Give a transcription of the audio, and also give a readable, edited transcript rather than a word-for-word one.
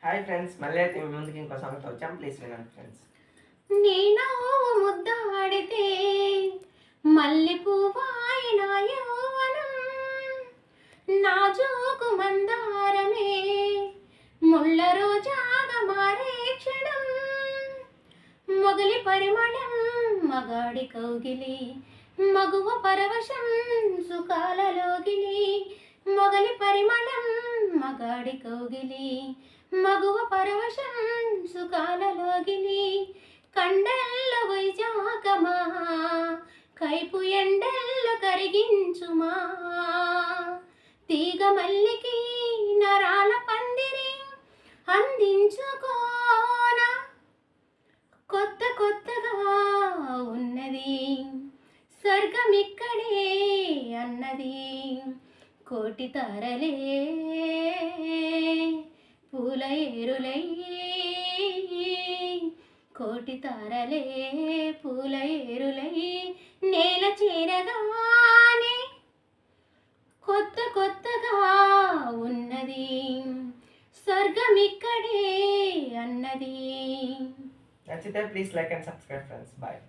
Hi friends, మళ్ళీ అయితే మీ ముందుకి ఇంకో సాంగ్తో వచ్చాం. ప్లీజ్ వినండి ఫ్రెండ్స్. నీ నవ్వు ముద్దాడితే మల్లె పువ్వాయన యౌవనం, నాజూకు మందారమే ముళ్ళ రోజాగా మారే క్షణం, మొగలి పరిమళం మగాడి కౌగిలి, మగువ పరవశం సుఖాలలోగిలి, మొగలి పరిమళం మగాడి కౌగిలి, మగువ పరవశం సుఖాలలోగిలి, కండల్లో వైజాకమా కైపు ఎండల్లో కరిగించుమా, తీగ మల్లికి నరాల పందిరి అందించుకోన, కొత్త కొత్తగా ఉన్నది స్వర్గమిక్కడే అన్నది, కోటి తారలే పూల ఏరులై, కోటి తారలే పూల ఏరులై నేల చేరగానే కొత్త కొత్తగా ఉన్నది స్వర్గమిక్కడే అన్నది. నచ్చితే please like and subscribe friends. Bye.